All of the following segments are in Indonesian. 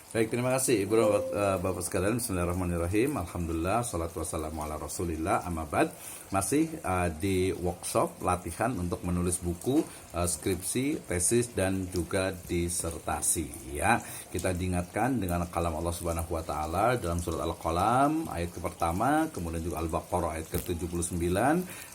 Baik, terima kasih Ibu Bapak sekalian. Bismillahirrahmanirrahim. Alhamdulillah, salatu wassalamu ala rasulillah, amma ba'd. Masih di workshop latihan untuk menulis buku, skripsi, tesis, dan juga disertasi. Ya, kita diingatkan dengan kalam Allah Subhanahu wa Ta'ala dalam surat Al-Qalam ayat pertama, kemudian juga Al-Baqarah ayat ke-79,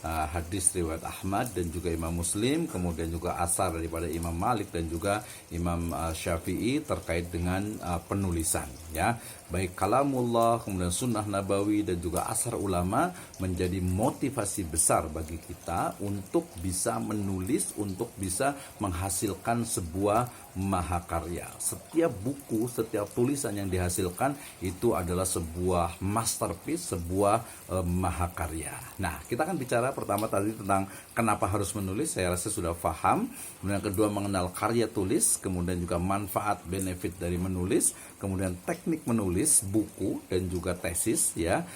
hadis riwayat Ahmad dan juga Imam Muslim, kemudian juga asar daripada Imam Malik dan juga Imam Syafi'i terkait dengan penulisan, ya, baik kalamullah, kemudian sunnah nabawi dan juga asar ulama menjadi motivasi besar bagi kita untuk bisa menulis, untuk bisa menghasilkan sebuah mahakarya. Setiap buku, setiap tulisan yang dihasilkan itu adalah sebuah masterpiece, sebuah mahakarya. Nah, kita akan bicara pertama tadi tentang kenapa harus menulis, saya rasa sudah paham. Kemudian yang kedua mengenal karya tulis, kemudian juga manfaat benefit dari menulis, kemudian teknik menulis buku dan juga tesis, ya.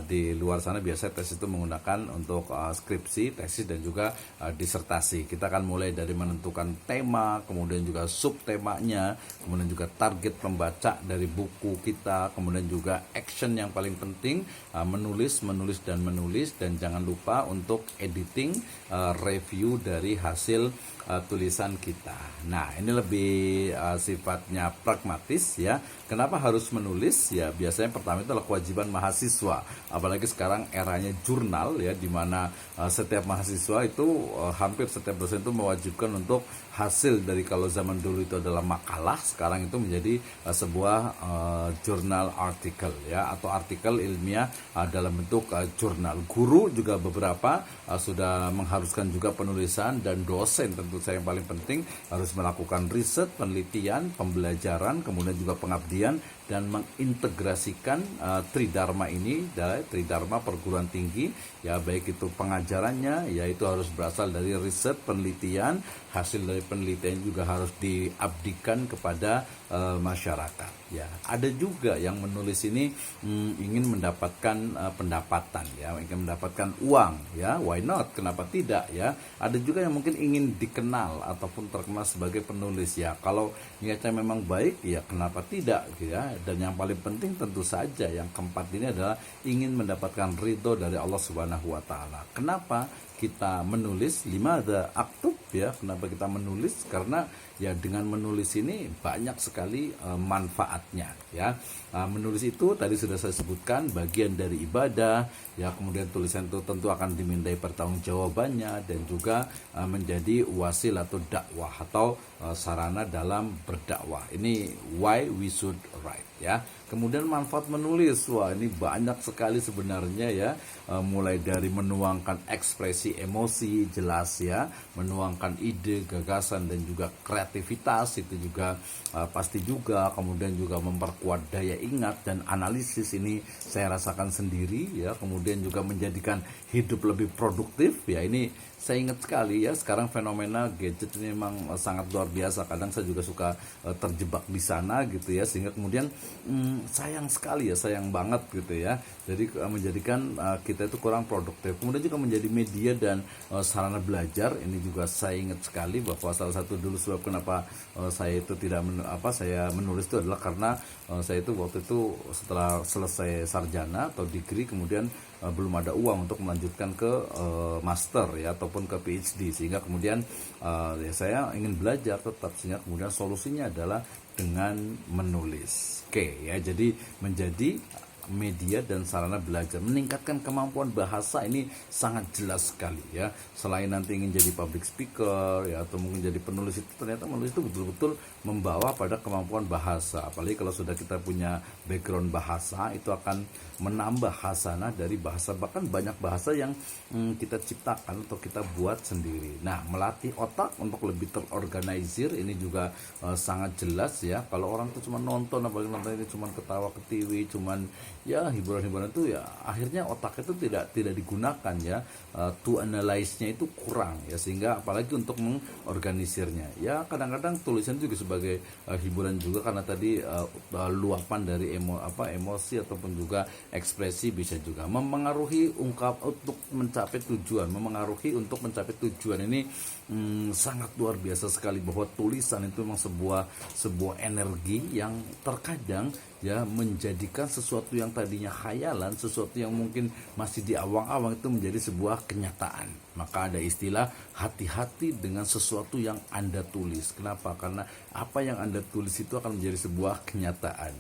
Di luar sana biasanya tesis itu menggunakan untuk skripsi, tesis dan juga disertasi. Kita akan mulai dari menentukan tema, kemudian juga subtemanya, kemudian juga target pembaca dari buku kita, kemudian juga action yang paling penting, menulis dan jangan lupa untuk editing, review dari hasil tulisan kita. Nah, ini lebih sifatnya pragmatis, ya. Kenapa harus menulis? Ya, biasanya pertama itu adalah kewajiban mahasiswa. Apalagi sekarang eranya jurnal, ya, di mana setiap mahasiswa itu hampir setiap dosen itu mewajibkan untuk hasil dari, kalau zaman dulu itu adalah makalah, sekarang itu menjadi sebuah jurnal artikel, ya, atau artikel ilmiah dalam bentuk jurnal. Guru juga beberapa sudah mengharuskan juga penulisan, dan dosen tentu saya yang paling penting harus melakukan riset, penelitian, pembelajaran, kemudian juga pengabdian dan mengintegrasikan Tridharma ini, Tridharma perguruan tinggi, ya, baik itu pengajarannya, yaitu harus berasal dari riset, penelitian, hasil dari penelitian juga harus diabdikan kepada masyarakat, ya. Ada juga yang menulis ini ingin mendapatkan pendapatan, ya, ingin mendapatkan uang, ya, why not, kenapa tidak, ya. Ada juga yang mungkin ingin dikenal ataupun terkenal sebagai penulis, ya. Kalau niatnya memang baik, ya, kenapa tidak, ya. Dan yang paling penting tentu saja yang keempat ini adalah ingin mendapatkan ridho dari Allah Subhanahu wa Ta'ala. Kenapa kita menulis? Limadza aktub, ya, kenapa kita menulis? Karena, ya, dengan menulis ini banyak sekali manfaatnya, ya. Menulis itu tadi sudah saya sebutkan bagian dari ibadah, ya, kemudian tulisan itu tentu akan dimintai pertanggungjawabannya dan juga menjadi wasil atau dakwah atau sarana dalam berdakwah. Ini why we should write, ya. Kemudian manfaat menulis, wah, ini banyak sekali sebenarnya, ya. Mulai dari menuangkan ekspresi emosi, jelas, ya, menuangkan ide, gagasan dan juga kreativitas, itu juga pasti juga. Kemudian juga memperkuat daya ingat dan analisis, ini saya rasakan sendiri, ya. Kemudian juga menjadikan hidup lebih produktif, ya, ini saya ingat sekali, ya, sekarang fenomena gadget ini memang sangat luar biasa. Kadang saya juga suka terjebak di sana, gitu, ya, sehingga kemudian sayang sekali, ya, sayang banget, gitu, ya. Jadi menjadikan kita itu kurang produktif. Kemudian juga menjadi media dan sarana belajar. Ini juga saya ingat sekali bahwa salah satu dulu sebab kenapa saya itu tidak saya menulis itu adalah karena saya itu waktu itu setelah selesai sarjana atau degree, kemudian belum ada uang untuk melanjutkan ke master, ya, ataupun ke PhD, sehingga kemudian ya, saya ingin belajar tetap, sehingga kemudian solusinya adalah dengan menulis. Oke, ya, jadi menjadi media dan sarana belajar, meningkatkan kemampuan bahasa, ini sangat jelas sekali, ya. Selain nanti ingin jadi public speaker, ya, atau mungkin jadi penulis, itu ternyata menulis itu betul-betul membawa pada kemampuan bahasa. Apalagi kalau sudah kita punya background bahasa, itu akan menambah hasanah dari bahasa, bahkan banyak bahasa yang kita ciptakan atau kita buat sendiri. Nah, melatih otak untuk lebih terorganisir, ini juga sangat jelas, ya. Kalau orang tuh cuma nonton, apalagi nonton ini cuma ketawa ketiwi, cuman, ya, hiburan-hiburan itu, ya, akhirnya otak itu tidak digunakan, ya. To analyze-nya itu kurang, ya, sehingga apalagi untuk mengorganisirnya, ya. Kadang-kadang tulisan juga sebagai hiburan juga, karena tadi luapan dari emosi ataupun juga ekspresi, bisa juga mempengaruhi untuk mencapai tujuan, ini sangat luar biasa sekali bahwa tulisan itu memang sebuah energi yang terkadang ya menjadikan sesuatu yang tadinya khayalan, sesuatu yang mungkin masih di awang-awang itu menjadi sebuah kenyataan. Maka ada istilah hati-hati dengan sesuatu yang Anda tulis. Kenapa? Karena apa yang Anda tulis itu akan menjadi sebuah kenyataan.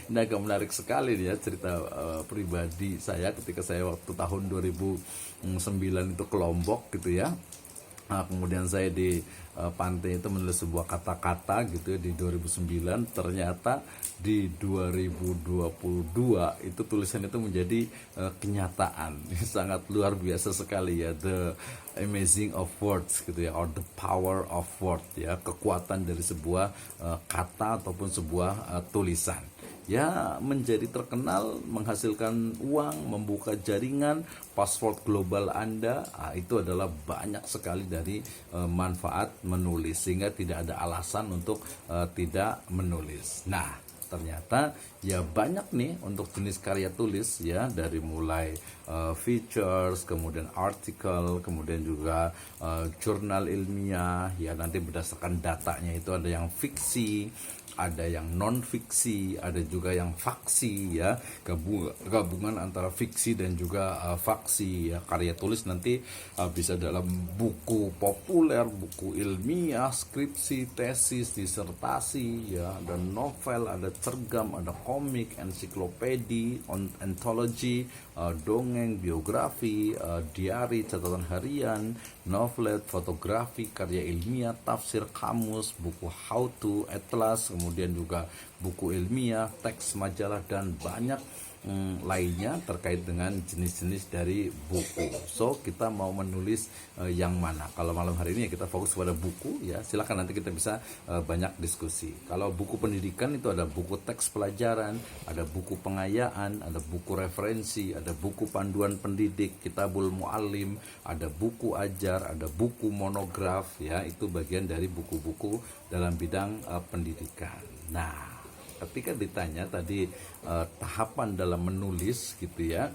Ini agak menarik sekali ya cerita pribadi saya ketika saya waktu tahun 2009 itu ke Lombok gitu ya. Nah, kemudian saya di pantai itu menulis sebuah kata-kata gitu ya di 2009, ternyata di 2022 itu tulisan itu menjadi kenyataan. Sangat luar biasa sekali ya, the amazing of words gitu ya, or the power of word ya, kekuatan dari sebuah kata ataupun sebuah tulisan. Ya, menjadi terkenal, menghasilkan uang, membuka jaringan, password global Anda, itu adalah banyak sekali dari manfaat menulis, sehingga tidak ada alasan untuk tidak menulis. Nah, ternyata ya banyak nih untuk jenis karya tulis ya, dari mulai features, kemudian artikel, kemudian juga jurnal ilmiah ya, nanti berdasarkan datanya itu ada yang fiksi, ada yang non fiksi, ada juga yang faksi ya, gabungan antara fiksi dan juga faksi ya. Karya tulis nanti bisa dalam buku populer, buku ilmiah, skripsi, tesis, disertasi ya, ada novel, ada cergam, ada komik, ensiklopedi, anthology, dongeng, biografi, diari, catatan harian, novelet, fotografi, karya ilmiah, tafsir, kamus, buku how to, atlas, kemudian juga buku ilmiah, teks majalah, dan banyak lainnya terkait dengan jenis-jenis dari buku. So kita mau menulis yang mana? Kalau malam hari ini ya kita fokus pada buku ya. Silakan nanti kita bisa banyak diskusi. Kalau buku pendidikan itu ada buku teks pelajaran, ada buku pengayaan, ada buku referensi, ada buku panduan pendidik, Kitabul Muallim, ada buku ajar, ada buku monograf ya. Itu bagian dari buku-buku dalam bidang pendidikan. Nah, ketika ditanya tadi tahapan dalam menulis gitu ya,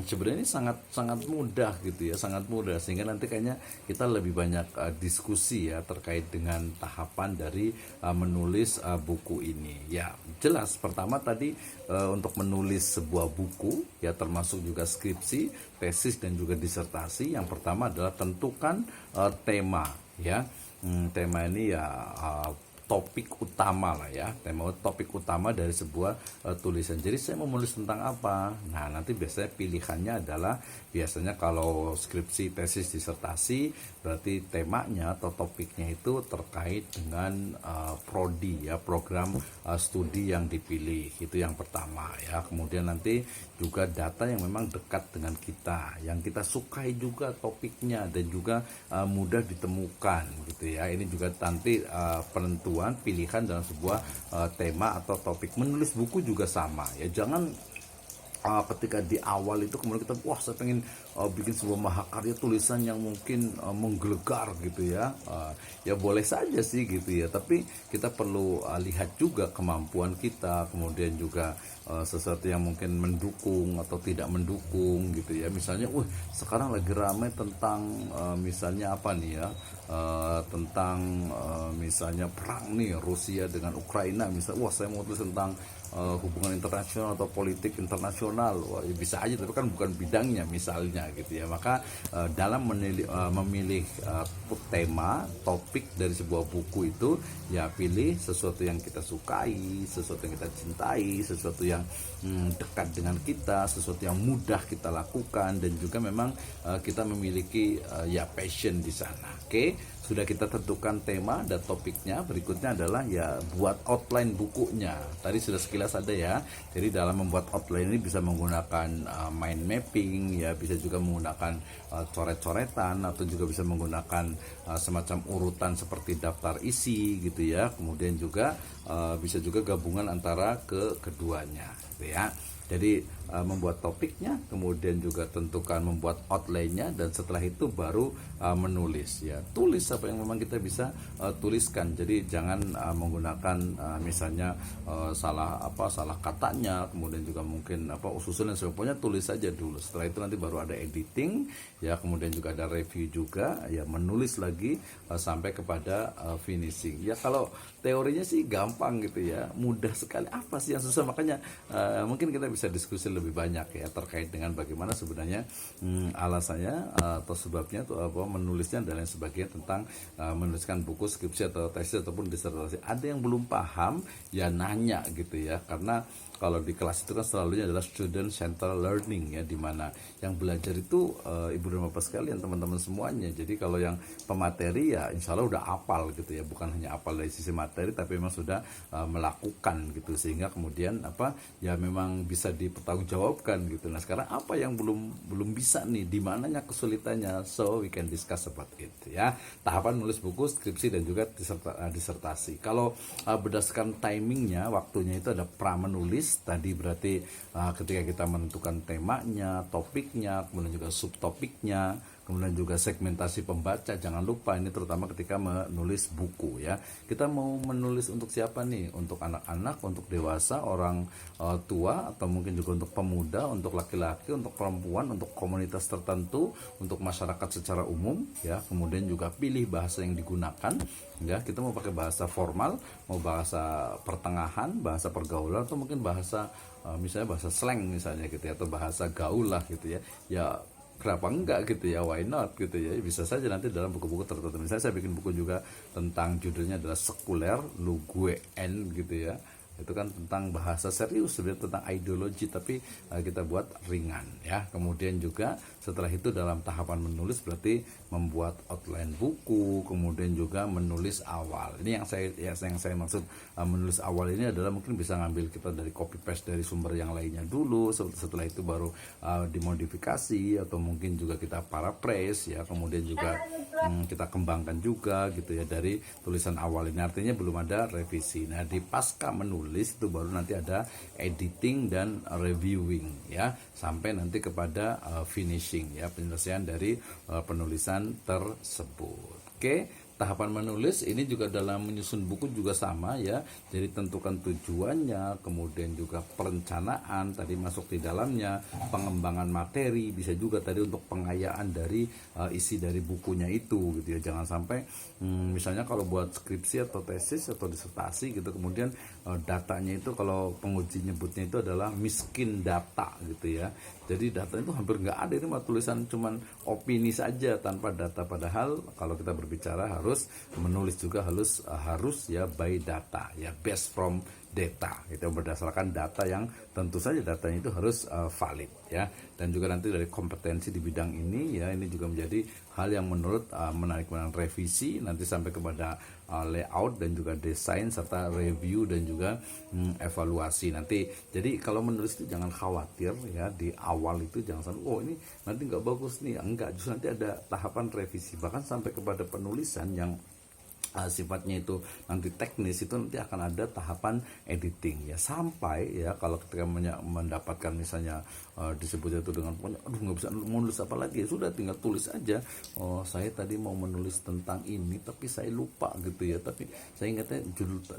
sebenarnya ini sangat mudah gitu ya, sangat mudah, sehingga nanti kayaknya kita lebih banyak diskusi ya terkait dengan tahapan dari menulis buku ini. Ya jelas, pertama tadi untuk menulis sebuah buku ya, termasuk juga skripsi, tesis, dan juga disertasi, yang pertama adalah tentukan tema ya. Tema ini ya topik utama lah ya, topik utama dari sebuah tulisan. Jadi saya mau menulis tentang apa? Nah, nanti biasanya pilihannya adalah, biasanya kalau skripsi, tesis, disertasi, berarti temanya atau topiknya itu terkait dengan prodi ya, program studi yang dipilih. Itu yang pertama ya. Kemudian nanti juga data yang memang dekat dengan kita, yang kita sukai juga topiknya, dan juga mudah ditemukan gitu ya. Ini juga nanti penentuan pilihan dalam sebuah tema atau topik. Menulis buku juga sama ya, jangan ketika di awal itu kemudian kita wah saya pengen bikin sebuah mahakarya tulisan yang mungkin menggelegar gitu ya. Ya boleh saja sih gitu ya, tapi kita perlu lihat juga kemampuan kita, kemudian juga sesuatu yang mungkin mendukung atau tidak mendukung gitu ya. Misalnya sekarang lagi ramai tentang misalnya apa nih ya, tentang misalnya perang nih Rusia dengan Ukraina, misalnya saya mau tulis tentang hubungan internasional atau politik internasional. Wah, ya bisa aja, tapi kan bukan bidangnya misalnya gitu ya. Maka dalam memilih tema, topik dari sebuah buku itu ya, pilih sesuatu yang kita sukai, sesuatu yang kita cintai, sesuatu yang dekat dengan kita, sesuatu yang mudah kita lakukan, dan juga memang kita memiliki ya passion di sana. Oke. Sudah kita tentukan tema dan topiknya, berikutnya adalah ya buat outline bukunya. Tadi sudah sekilas ada ya. Jadi dalam membuat outline ini bisa menggunakan mind mapping ya, bisa juga menggunakan coret-coretan, atau juga bisa menggunakan semacam urutan seperti daftar isi gitu ya. Kemudian juga bisa juga gabungan antara keduanya gitu ya. Jadi membuat topiknya, kemudian juga tentukan membuat outline-nya, dan setelah itu baru menulis ya. Tulis apa yang memang kita bisa tuliskan. Jadi jangan menggunakan misalnya salah katanya, kemudian juga mungkin usulan dan sebagainya, tulis saja dulu. Setelah itu nanti baru ada editing ya, kemudian juga ada review juga ya, menulis lagi sampai kepada finishing. Ya kalau teorinya sih gampang gitu ya, mudah sekali. Apa sih yang susah? Makanya mungkin kita bisa diskusi lebih banyak ya terkait dengan bagaimana sebenarnya alasannya atau sebabnya itu menulisnya dan lain sebagainya tentang menuliskan buku, skripsi atau tesis ataupun disertasi. Ada yang belum paham ya nanya gitu ya, karena kalau di kelas itu kan selalunya adalah student centered learning ya, dimana yang belajar itu ibu dan bapak sekalian, teman-teman semuanya. Jadi kalau yang pemateri ya insya Allah udah apal gitu ya, bukan hanya apal dari sisi materi tapi memang sudah melakukan gitu, sehingga kemudian ya memang bisa dipertanggungjawabkan gitu. Nah sekarang apa yang belum bisa nih, di mananya kesulitannya, so we can discuss about it ya. Tahapan menulis buku, skripsi dan juga disertasi. Kalau berdasarkan timingnya, waktunya itu ada pra menulis tadi, berarti ketika kita menentukan temanya, topiknya, kemudian juga subtopiknya, kemudian juga segmentasi pembaca. Jangan lupa ini terutama ketika menulis buku ya. Kita mau menulis untuk siapa nih? Untuk anak-anak, untuk dewasa, orang tua, atau mungkin juga untuk pemuda, untuk laki-laki, untuk perempuan, untuk komunitas tertentu, untuk masyarakat secara umum ya. Kemudian juga pilih bahasa yang digunakan ya. Kita mau pakai bahasa formal, mau bahasa pertengahan, bahasa pergaulan, atau mungkin bahasa misalnya bahasa slang misalnya gitu ya, atau bahasa gaul lah gitu ya. Ya kenapa enggak gitu ya, why not gitu ya. Bisa saja nanti dalam buku-buku tertentu, misalnya saya bikin buku juga tentang judulnya adalah sekuler lu gue n gitu ya, itu kan tentang bahasa serius sebenarnya, tentang ideologi, tapi kita buat ringan ya. Kemudian juga setelah itu dalam tahapan menulis berarti membuat outline buku, kemudian juga menulis awal. Ini yang saya maksud menulis awal ini adalah mungkin bisa ngambil kita dari copy paste dari sumber yang lainnya dulu, setelah itu baru dimodifikasi atau mungkin juga kita paraphrase ya, kemudian juga kita kembangkan juga gitu ya dari tulisan awal ini. Artinya belum ada revisi. Nah di pasca menulis itu baru nanti ada editing dan reviewing ya, sampai nanti kepada finishing ya, penyelesaian dari penulisan tersebut. Oke. Tahapan menulis ini juga dalam menyusun buku juga sama ya. Jadi tentukan tujuannya, kemudian juga perencanaan tadi masuk di dalamnya, pengembangan materi, bisa juga tadi untuk pengayaan dari isi dari bukunya itu gitu ya. Jangan sampai misalnya kalau buat skripsi atau tesis atau disertasi gitu, kemudian datanya itu kalau penguji nyebutnya itu adalah miskin data gitu ya. Jadi data itu hampir nggak ada, ini mah tulisan cuman opini saja tanpa data. Padahal kalau kita berbicara harus menulis juga harus ya by data ya, based from data, itu berdasarkan data yang tentu saja datanya itu harus valid ya. Dan juga nanti dari kompetensi di bidang ini ya, ini juga menjadi hal yang menurut menarik revisi nanti sampai kepada layout dan juga desain serta review dan juga evaluasi nanti. Jadi kalau menulis itu jangan khawatir ya, di awal itu jangan sampai oh ini nanti nggak bagus nih, enggak, justru nanti ada tahapan revisi, bahkan sampai kepada penulisan yang sifatnya itu nanti teknis, itu nanti akan ada tahapan editing ya, sampai ya kalau ketika mendapatkan misalnya disebutnya itu dengan pokoknya aduh nggak bisa menulis apa lagi, ya sudah tinggal tulis aja, oh saya tadi mau menulis tentang ini tapi saya lupa gitu ya, tapi saya ingatnya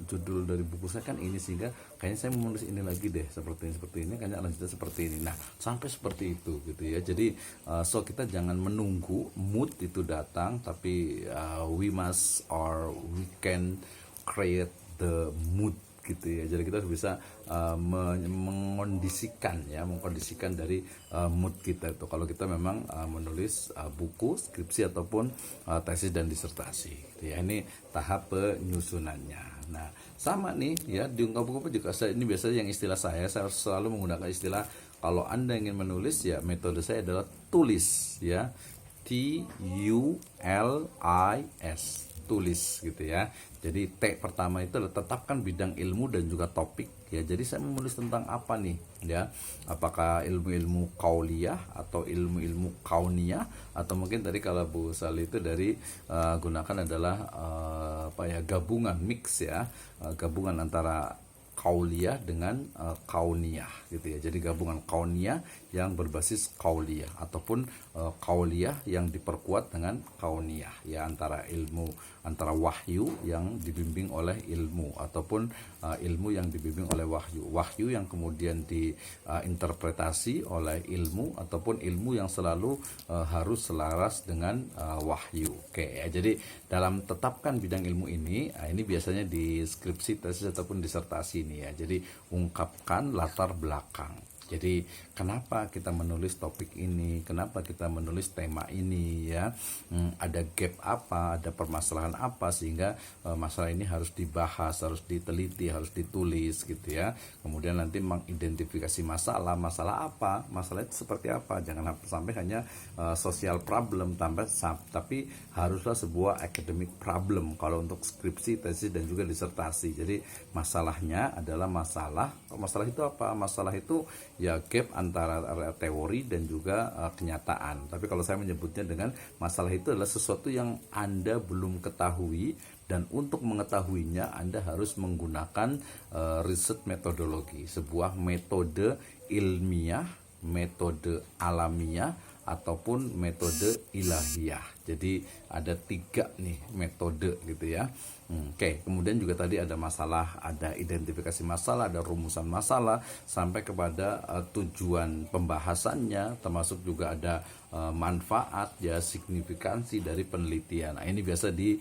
judul dari buku saya kan ini, sehingga kayaknya saya mau menulis ini lagi deh, seperti ini kayaknya lanjutnya seperti ini. Nah sampai seperti itu gitu ya. Jadi so kita jangan menunggu mood itu datang, tapi we must or we can create the mood gitu ya. Jadi kita harus bisa mengkondisikan dari mood kita itu kalau kita memang menulis buku, skripsi ataupun tesis dan disertasi gitu ya. Ini tahap penyusunannya. Nah sama nih ya, di ungkap buku juga ini biasanya yang istilah saya selalu menggunakan istilah, kalau Anda ingin menulis ya metode saya adalah tulis ya, TULIS, tulis gitu ya. Jadi T pertama itu adalah tetapkan bidang ilmu dan juga topik ya. Jadi saya menulis tentang apa nih ya, apakah ilmu-ilmu kauliyah atau ilmu-ilmu kauniyah, atau mungkin tadi kalau Bu Sali itu dari gunakan adalah gabungan mix ya, gabungan antara qauliyah dengan kauniyah gitu ya. Jadi gabungan kauniyah yang berbasis qauliyah ataupun qauliyah yang diperkuat dengan kauniyah ya, antara wahyu yang dibimbing oleh ilmu ataupun ilmu yang dibimbing oleh wahyu yang kemudian diinterpretasi oleh ilmu ataupun ilmu yang selalu harus selaras dengan wahyu. Oke ya, jadi dalam tetapkan bidang ilmu ini biasanya di skripsi, tesis ataupun disertasi ini ya. Jadi ungkapkan latar belakang. Jadi kenapa kita menulis topik ini, kenapa kita menulis tema ini ya, ada gap apa, ada permasalahan apa sehingga masalah ini harus dibahas, harus diteliti, harus ditulis gitu ya. Kemudian nanti mengidentifikasi masalah apa, masalah itu seperti apa. Jangan sampai hanya social problem tapi haruslah sebuah academic problem kalau untuk skripsi, tesis dan juga disertasi. Jadi masalahnya adalah masalah itu apa? Masalah itu ya gap antara teori dan juga kenyataan. Tapi kalau saya menyebutnya dengan masalah itu adalah sesuatu yang Anda belum ketahui, dan untuk mengetahuinya Anda harus menggunakan riset metodologi, sebuah metode ilmiah, metode alamiah ataupun metode ilahiyah. Jadi ada 3 nih metode gitu ya. Oke, kemudian juga tadi ada masalah, ada identifikasi masalah, ada rumusan masalah, sampai kepada tujuan pembahasannya, termasuk juga ada manfaat ya, signifikansi dari penelitian. Nah, ini biasa di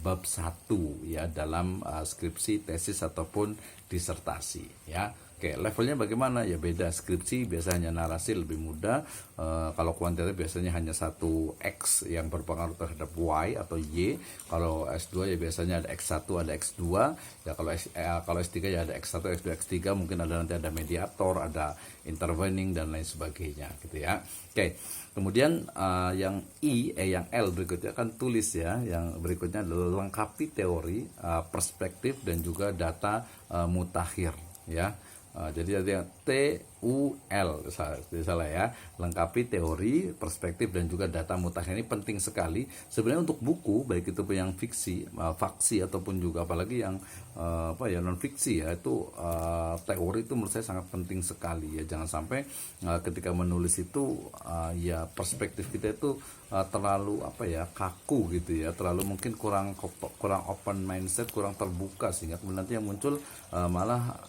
bab 1 ya dalam skripsi, tesis ataupun disertasi ya. Oke, levelnya bagaimana? Ya beda. Skripsi biasanya narasi lebih mudah. Kalau kuantitatif biasanya hanya satu X yang berpengaruh terhadap Y atau Y. Kalau S2 ya biasanya ada X1, ada X2. Ya kalau S3 ya ada X1, X2, X3. Mungkin nanti ada mediator, ada intervening dan lain sebagainya gitu ya. Oke. Kemudian yang yang L berikutnya kan tulis ya. Yang berikutnya adalah lengkapi teori, perspektif dan juga data mutakhir ya. Jadi ada TUL salah ya, lengkapi teori, perspektif dan juga data mutakhir. Ini penting sekali sebenarnya untuk buku, baik itu yang fiksi, faksi ataupun juga apalagi yang non fiksi ya, itu teori itu menurut saya sangat penting sekali ya. Jangan sampai ketika menulis itu ya perspektif kita itu terlalu kaku gitu ya, terlalu mungkin kurang open mindset, kurang terbuka, sehingga kemudian nanti yang muncul malah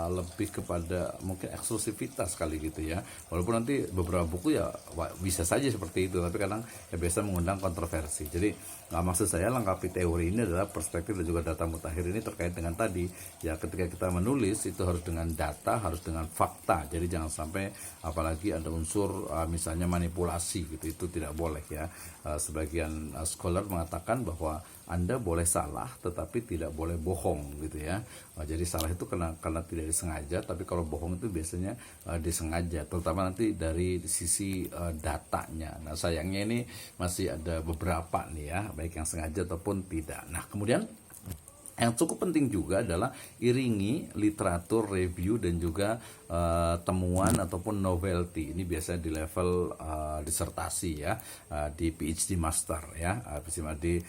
lebih kepada mungkin eksklusivitas kali gitu ya. Walaupun nanti beberapa buku ya bisa saja seperti itu, tapi kadang ya biasa mengundang kontroversi. Jadi maksud saya lengkapi teori ini adalah perspektif dan juga data mutakhir ini terkait dengan tadi ya, ketika kita menulis itu harus dengan data, harus dengan fakta. Jadi jangan sampai apalagi ada unsur misalnya manipulasi gitu, itu tidak boleh ya. Sebagian scholar mengatakan bahwa Anda boleh salah tetapi tidak boleh bohong gitu ya. Jadi salah itu karena tidak disengaja, tapi kalau bohong itu biasanya disengaja, terutama nanti dari sisi datanya. Nah sayangnya ini masih ada beberapa nih ya, baik yang sengaja ataupun tidak. Nah kemudian yang cukup penting juga adalah iringi literatur review dan juga temuan ataupun novelty. Ini biasanya di level disertasi ya, di PhD master ya, di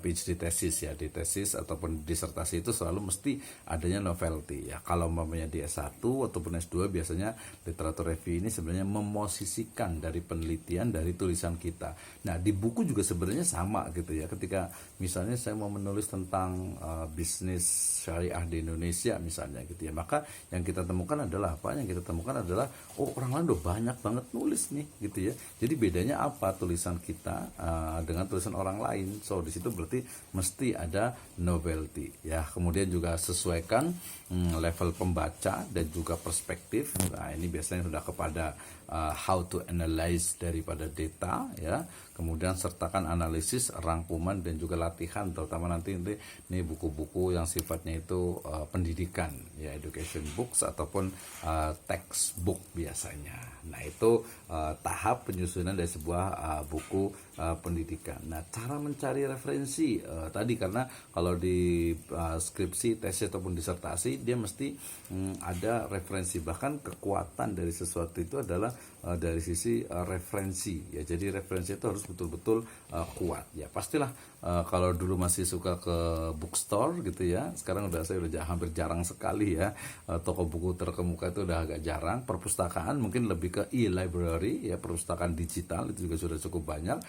PhD tesis ya, di tesis ataupun disertasi itu selalu mesti adanya novelty ya. Kalau umpamanya di S1 ataupun S2 biasanya literatur review ini sebenarnya memosisikan dari penelitian, dari tulisan kita. Nah di buku juga sebenarnya sama gitu ya. Ketika misalnya saya mau menulis tentang bisnis syariah di Indonesia misalnya gitu ya, maka yang kita temukan adalah apa? Yang kita temukan adalah orang lain udah banyak banget nulis nih gitu ya. Jadi bedanya apa tulisan kita dengan tulisan orang lain? So di situ berarti mesti ada novelty ya. Kemudian juga sesuaikan level pembaca dan juga perspektif. Nah ini biasanya sudah kepada how to analyze daripada data ya. Kemudian sertakan analisis, rangkuman dan juga latihan, terutama nanti ini buku-buku yang sifatnya itu pendidikan ya, education books ataupun textbook biasanya. Nah itu tahap penyusunan dari sebuah buku pendidikan. Nah cara mencari referensi tadi, karena kalau di skripsi, tesis ataupun disertasi dia mesti ada referensi. Bahkan kekuatan dari sesuatu itu adalah dari sisi referensi ya. Jadi referensi itu harus harus betul-betul kuat ya. Pastilah kalau dulu masih suka ke bookstore gitu ya, sekarang saya udah hampir jarang sekali ya. Toko buku terkemuka itu udah agak jarang. Perpustakaan mungkin lebih ke e-library ya, perpustakaan digital itu juga sudah cukup banyak.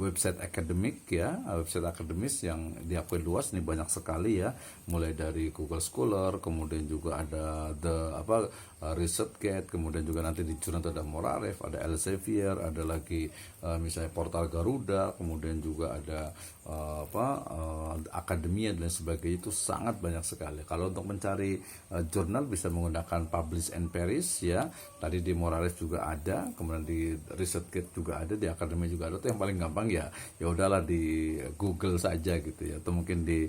Website akademik ya, website akademis yang diakui luas ini banyak sekali ya, mulai dari Google Scholar, kemudian juga ada ResearchGate, kemudian juga nanti di jurnal ada Moraref, ada Elsevier, ada lagi misalnya portal Garuda, kemudian juga ada akademia dan sebagainya, itu sangat banyak sekali. Kalau untuk mencari jurnal bisa menggunakan Publish and Perish ya, tadi di Moraref juga ada, kemudian di ResearchGate juga ada, di akademia juga ada. Itu yang paling gampang ya udahlah di Google saja gitu ya, atau mungkin di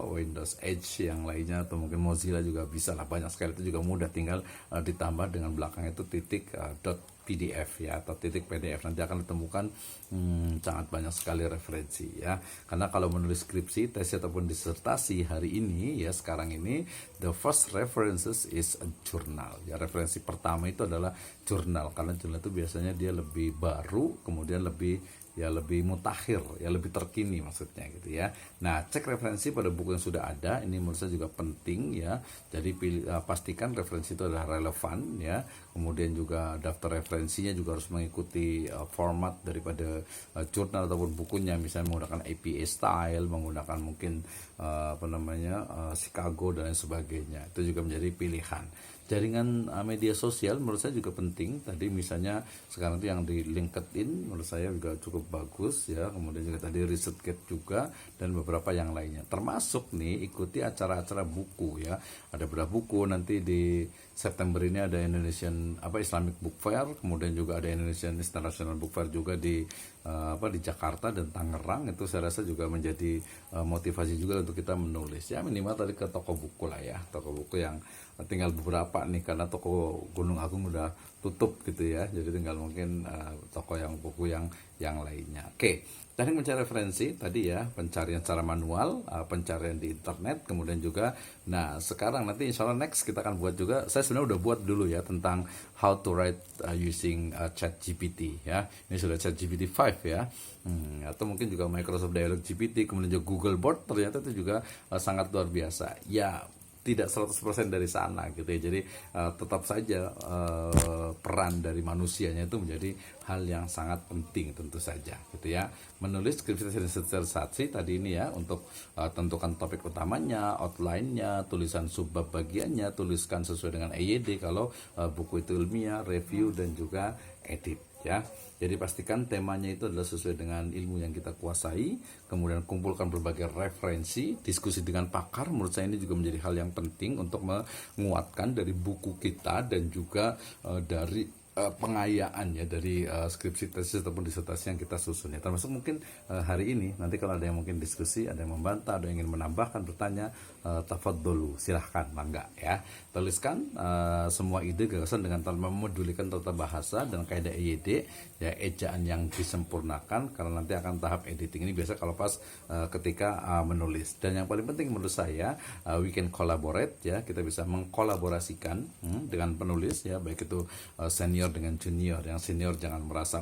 Windows Edge yang lainnya, atau mungkin Mozilla juga bisa lah, banyak sekali. Itu juga mudah, tinggal ditambah dengan belakang itu titik .pdf ya, atau titik PDF, nanti akan ditemukan sangat banyak sekali referensi ya. Karena kalau menulis skripsi, tesis ataupun disertasi hari ini ya, sekarang ini, the first references is a journal ya. Referensi pertama itu adalah jurnal, karena jurnal itu biasanya dia lebih baru, kemudian lebih mutakhir ya, lebih terkini maksudnya gitu ya. Nah, cek referensi pada buku yang sudah ada, ini menurut saya juga penting ya. Jadi pastikan referensi itu adalah relevan ya. Kemudian juga daftar referensinya juga harus mengikuti format daripada jurnal ataupun bukunya, misalnya menggunakan APA style, menggunakan mungkin Chicago dan lain sebagainya. Itu juga menjadi pilihan. Jaringan media sosial menurut saya juga penting. Tadi misalnya sekarang itu yang di LinkedIn menurut saya juga cukup bagus ya. Kemudian juga tadi ResearchGate juga, dan beberapa yang lainnya. Termasuk nih ikuti acara-acara buku ya. Ada beberapa buku, nanti di September ini ada Islamic Book Fair, kemudian juga ada Indonesian International Book Fair juga di Jakarta dan Tangerang. Itu saya rasa juga menjadi motivasi juga untuk kita menulis ya, minimal tadi ke toko buku lah ya, toko buku yang tinggal beberapa nih, karena toko Gunung Agung udah tutup gitu ya, jadi tinggal mungkin toko yang buku yang lainnya. Oke, tadi mencari referensi tadi ya, pencarian secara manual, pencarian di internet, kemudian juga nah sekarang nanti insya Allah next kita akan buat juga, saya sebenarnya udah buat dulu ya, tentang how to write using ChatGPT ya. Ini sudah ChatGPT 5 ya, atau mungkin juga Microsoft Dialog GPT, kemudian juga Google Bard, ternyata itu juga sangat luar biasa ya. Tidak 100% dari sana gitu ya. Jadi tetap saja peran dari manusianya itu menjadi hal yang sangat penting tentu saja gitu ya. Menulis skripsi disertasi tadi ini ya, untuk tentukan topik utamanya, outline-nya, tulisan subbab bagiannya, tuliskan sesuai dengan EYD kalau buku itu ilmiah, review dan juga edit ya. Jadi pastikan temanya itu adalah sesuai dengan ilmu yang kita kuasai, kemudian kumpulkan berbagai referensi, diskusi dengan pakar. Menurut saya ini juga menjadi hal yang penting untuk menguatkan dari buku kita dan juga dari pengayaan ya, dari skripsi, tesis ataupun disertasi yang kita susun ya. Termasuk mungkin hari ini nanti kalau ada yang mungkin diskusi, ada yang membantah, ada yang ingin menambahkan, bertanya, tafadholu, silahkan, mangga ya. Tuliskan semua ide gagasan dengan tanpa memedulikan tata bahasa dan kaidah EYD ya, ejaan yang disempurnakan, karena nanti akan tahap editing. Ini biasa kalau pas ketika menulis. Dan yang paling penting menurut saya, we can collaborate ya, kita bisa mengkolaborasikan dengan penulis ya, baik itu senior dengan junior. Yang senior jangan merasa